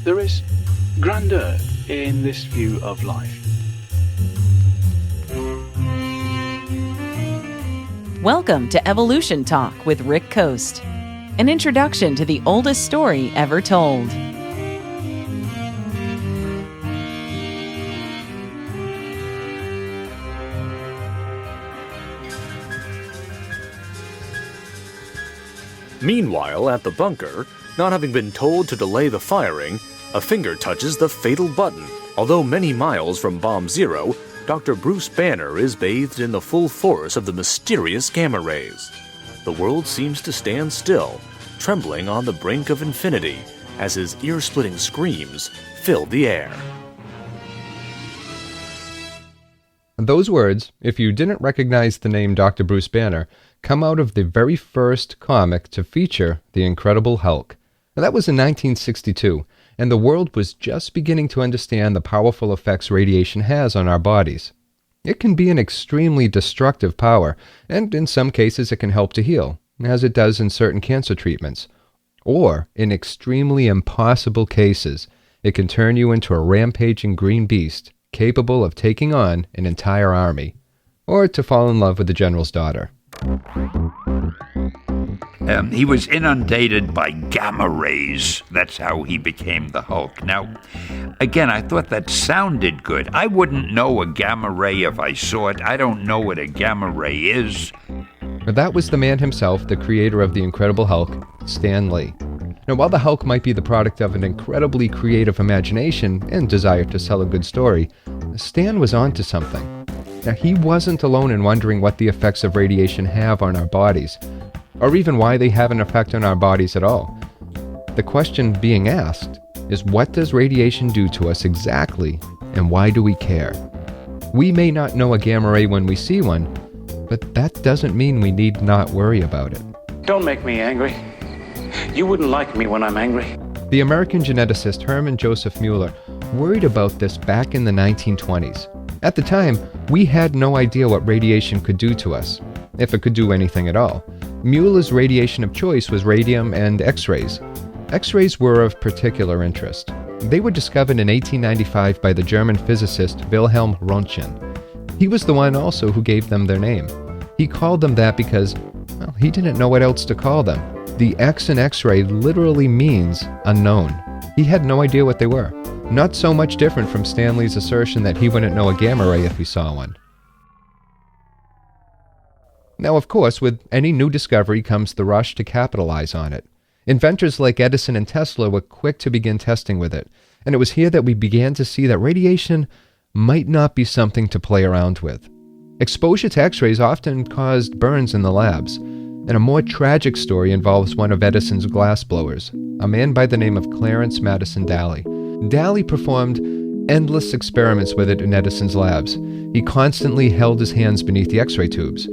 There is grandeur in this view of life. Welcome to Evolution Talk with Rick Coast, an introduction to the oldest story ever told. Meanwhile, at the bunker, not having been told to delay the firing, a finger touches the fatal button. Although many miles from Bomb Zero, Dr. Bruce Banner is bathed in the full force of the mysterious gamma rays. The world seems to stand still, trembling on the brink of infinity, as his ear-splitting screams fill the air. Those words, if you didn't recognize the name Dr. Bruce Banner, come out of the very first comic to feature the Incredible Hulk. Now, that was in 1962, and the world was just beginning to understand the powerful effects radiation has on our bodies. It can be an extremely destructive power, and in some cases it can help to heal, as it does in certain cancer treatments. Or, in extremely impossible cases, it can turn you into a rampaging green beast, capable of taking on an entire army, or to fall in love with the general's daughter. He was inundated by gamma rays. That's how he became the Hulk. Now, again, I thought that sounded good. I wouldn't know a gamma ray if I saw it. I don't know what a gamma ray is. But that was the man himself, the creator of the Incredible Hulk, Stan Lee. Now, while the Hulk might be the product of an incredibly creative imagination and desire to tell a good story, Stan was onto something. Now, he wasn't alone in wondering what the effects of radiation have on our bodies, or even why they have an effect on our bodies at all. The question being asked is, what does radiation do to us exactly, and why do we care? We may not know a gamma ray when we see one, but that doesn't mean we need not worry about it. Don't make me angry. You wouldn't like me when I'm angry. The American geneticist Hermann Joseph Muller worried about this back in the 1920s. At the time, we had no idea what radiation could do to us, if it could do anything at all. Muller's radiation of choice was radium and X-rays. X-rays were of particular interest. They were discovered in 1895 by the German physicist Wilhelm Röntgen. He was the one also who gave them their name. He called them that because, well, he didn't know what else to call them. The X in X-ray literally means unknown. He had no idea what they were. Not so much different from Stanley's assertion that he wouldn't know a gamma ray if he saw one. Now, of course, with any new discovery comes the rush to capitalize on it. Inventors like Edison and Tesla were quick to begin testing with it, and it was here that we began to see that radiation might not be something to play around with. Exposure to X-rays often caused burns in the labs, and a more tragic story involves one of Edison's glassblowers, a man by the name of Clarence Madison Daly. Daly performed endless experiments with it in Edison's labs. He constantly held his hands beneath the X-ray tubes.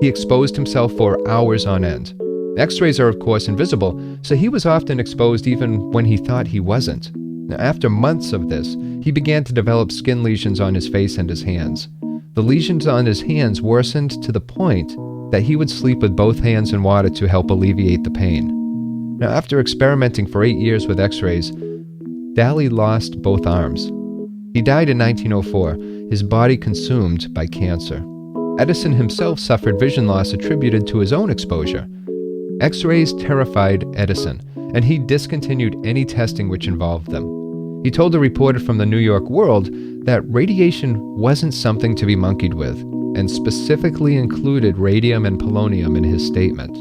He exposed himself for hours on end. X-rays are, of course, invisible, so he was often exposed even when he thought he wasn't. Now, after months of this, he began to develop skin lesions on his face and his hands. The lesions on his hands worsened to the point that he would sleep with both hands in water to help alleviate the pain. Now, after experimenting for 8 years with X-rays, Daly lost both arms. He died in 1904, his body consumed by cancer. Edison himself suffered vision loss attributed to his own exposure. X-rays terrified Edison, and he discontinued any testing which involved them. He told a reporter from the New York World that radiation wasn't something to be monkeyed with, and specifically included radium and polonium in his statement.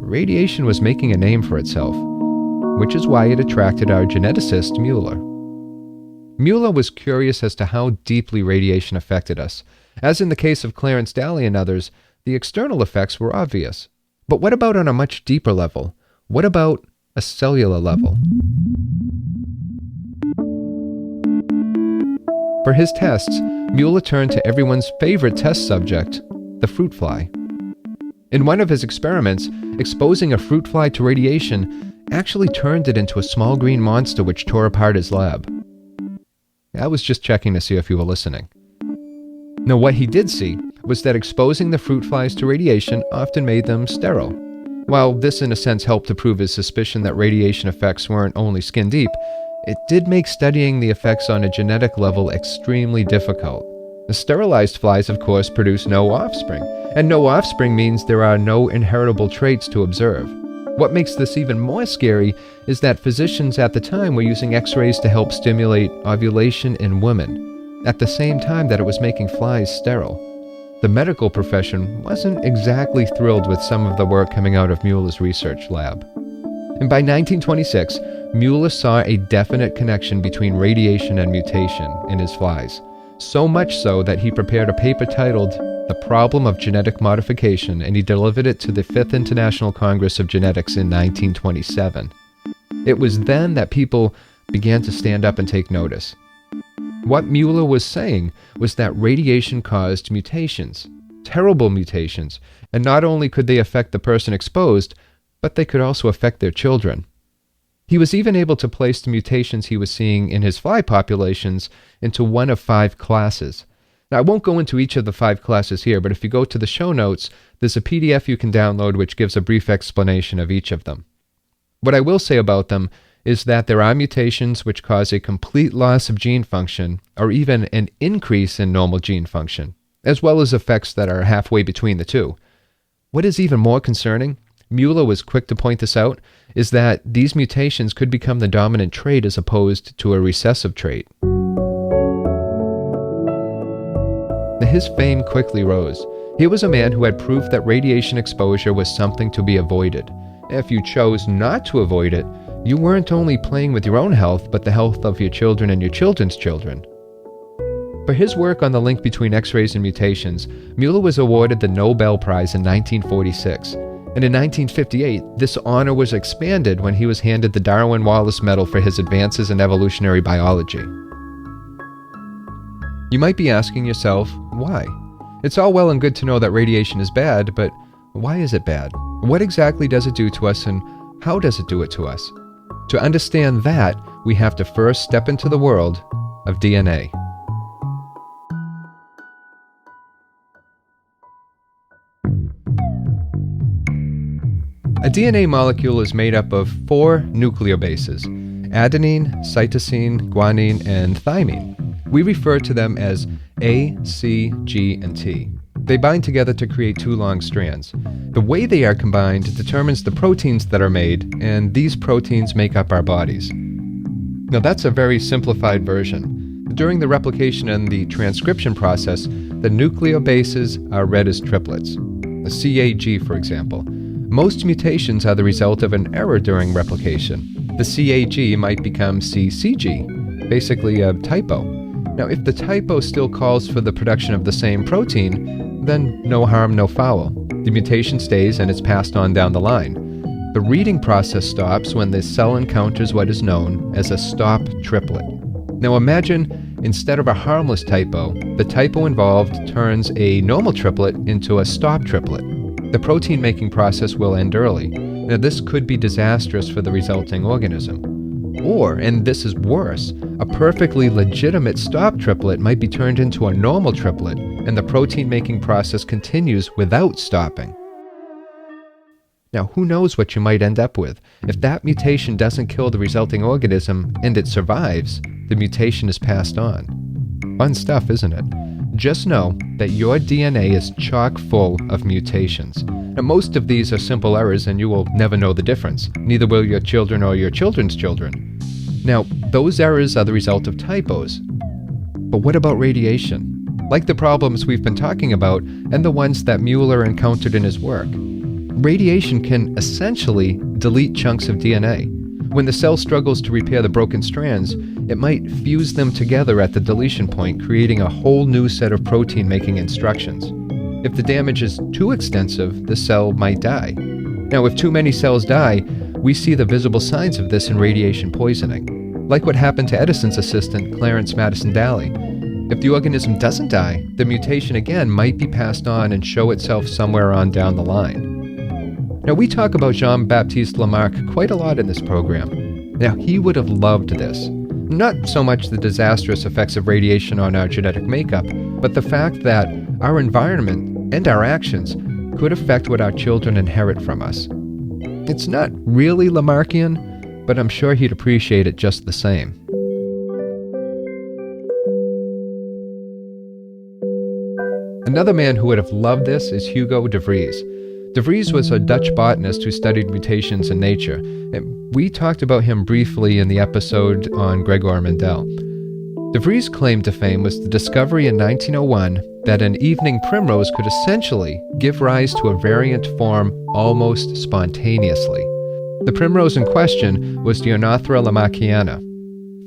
Radiation was making a name for itself, which is why it attracted our geneticist Muller. Muller was curious as to how deeply radiation affected us. As in the case of Clarence Daly and others, the external effects were obvious. But what about on a much deeper level? What about a cellular level? For his tests, Muller turned to everyone's favorite test subject, the fruit fly. In one of his experiments, exposing a fruit fly to radiation actually turned it into a small green monster which tore apart his lab. I was just checking to see if you were listening. Now, what he did see was that exposing the fruit flies to radiation often made them sterile. While this in a sense helped to prove his suspicion that radiation effects weren't only skin deep, it did make studying the effects on a genetic level extremely difficult. The sterilized flies, of course, produce no offspring, and no offspring means there are no inheritable traits to observe. What makes this even more scary is that physicians at the time were using X-rays to help stimulate ovulation in women, at the same time that it was making flies sterile. The medical profession wasn't exactly thrilled with some of the work coming out of Muller's research lab. And by 1926, Muller saw a definite connection between radiation and mutation in his flies, so much so that he prepared a paper titled The Problem of Genetic Modification, and he delivered it to the Fifth International Congress of Genetics in 1927. It was then that people began to stand up and take notice. What Muller was saying was that radiation caused mutations, terrible mutations, and not only could they affect the person exposed, but they could also affect their children. He was even able to place the mutations he was seeing in his fly populations into one of 5 classes. Now, I won't go into each of the 5 classes here, but if you go to the show notes, there's a PDF you can download which gives a brief explanation of each of them. What I will say about them is that there are mutations which cause a complete loss of gene function, or even an increase in normal gene function, as well as effects that are halfway between the two. What is even more concerning, Muller was quick to point this out, is that these mutations could become the dominant trait as opposed to a recessive trait. His fame quickly rose. He was a man who had proof that radiation exposure was something to be avoided. If you chose not to avoid it, you weren't only playing with your own health, but the health of your children and your children's children. For his work on the link between X-rays and mutations, Muller was awarded the Nobel Prize in 1946. And in 1958, this honor was expanded when he was handed the Darwin Wallace Medal for his advances in evolutionary biology. You might be asking yourself, why? It's all well and good to know that radiation is bad, but why is it bad? What exactly does it do to us, and how does it do it to us? To understand that, we have to first step into the world of DNA. A DNA molecule is made up of 4 nucleobases: adenine, cytosine, guanine, and thymine. We refer to them as A, C, G, and T. They bind together to create 2 long strands. The way they are combined determines the proteins that are made, and these proteins make up our bodies. Now that's a very simplified version. During the replication and the transcription process, the nucleobases are read as triplets. The CAG, for example. Most mutations are the result of an error during replication. The CAG might become CCG, basically a typo. Now, if the typo still calls for the production of the same protein, then no harm, no foul. The mutation stays and it's passed on down the line. The reading process stops when the cell encounters what is known as a stop triplet. Now imagine, instead of a harmless typo, the typo involved turns a normal triplet into a stop triplet. The protein-making process will end early. Now this could be disastrous for the resulting organism. Or, and this is worse, a perfectly legitimate stop triplet might be turned into a normal triplet, and the protein-making process continues without stopping. Now, who knows what you might end up with? If that mutation doesn't kill the resulting organism and it survives, the mutation is passed on. Fun stuff, isn't it? Just know that your DNA is chock full of mutations. Now, most of these are simple errors and you will never know the difference. Neither will your children or your children's children. Now, those errors are the result of typos. But what about radiation? Like the problems we've been talking about and the ones that Muller encountered in his work, radiation can essentially delete chunks of DNA. When the cell struggles to repair the broken strands, it might fuse them together at the deletion point, creating a whole new set of protein-making instructions. If the damage is too extensive, the cell might die. Now, if too many cells die, we see the visible signs of this in radiation poisoning, like what happened to Edison's assistant, Clarence Madison Daly. If the organism doesn't die, the mutation again might be passed on and show itself somewhere on down the line. Now, we talk about Jean-Baptiste Lamarck quite a lot in this program. Now, he would have loved this. Not so much the disastrous effects of radiation on our genetic makeup, but the fact that our environment and our actions could affect what our children inherit from us. It's not really Lamarckian, but I'm sure he'd appreciate it just the same. Another man who would have loved this is Hugo de Vries. De Vries was a Dutch botanist who studied mutations in nature, and we talked about him briefly in the episode on Gregor Mendel. De Vries' claim to fame was the discovery in 1901 that an evening primrose could essentially give rise to a variant form almost spontaneously. The primrose in question was Dionothera lamarckiana.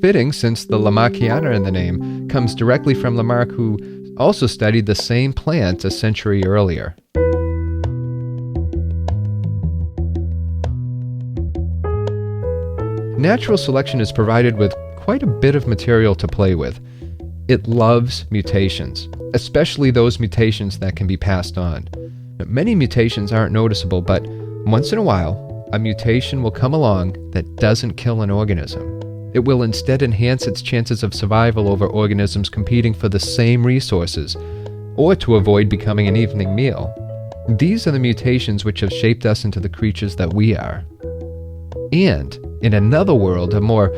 Fitting, since the Lamarckiana in the name comes directly from Lamarck, who also studied the same plant a century earlier. Natural selection is provided with quite a bit of material to play with. It loves mutations, especially those mutations that can be passed on. Now, many mutations aren't noticeable, but once in a while, a mutation will come along that doesn't kill an organism. It will instead enhance its chances of survival over organisms competing for the same resources, or to avoid becoming an evening meal. These are the mutations which have shaped us into the creatures that we are. And, in another world, a more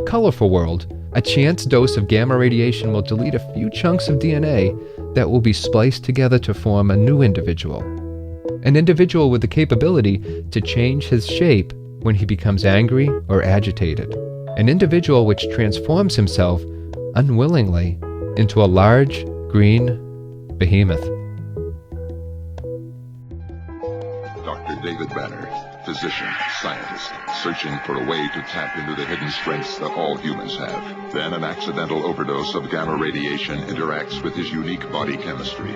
colorful world, a chance dose of gamma radiation will delete a few chunks of DNA that will be spliced together to form a new individual. An individual with the capability to change his shape when he becomes angry or agitated. An individual which transforms himself unwillingly into a large, green behemoth. Dr. David Banner, physician, scientist, searching for a way to tap into the hidden strengths that all humans have. Then an accidental overdose of gamma radiation interacts with his unique body chemistry.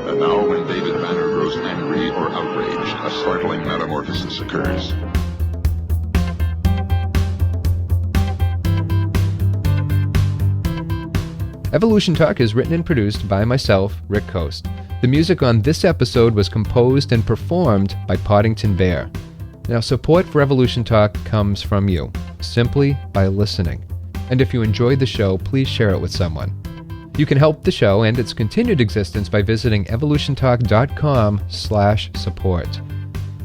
And now when David Banner grows angry or outraged, a startling metamorphosis occurs. Evolution Talk is written and produced by myself, Rick Coast. The music on this episode was composed and performed by Podington Bear. Now, support for Evolution Talk comes from you, simply by listening. And if you enjoyed the show, please share it with someone. You can help the show and its continued existence by visiting evolutiontalk.com/support.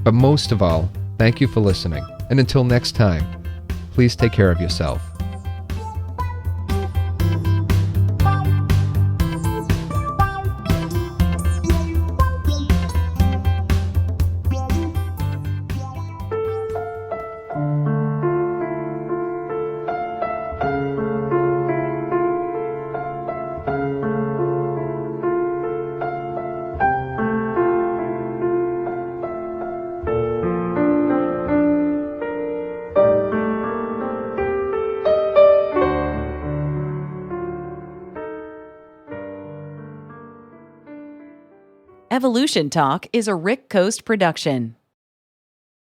But most of all, thank you for listening. And until next time, please take care of yourself. Evolution Talk is a Rick Coast production.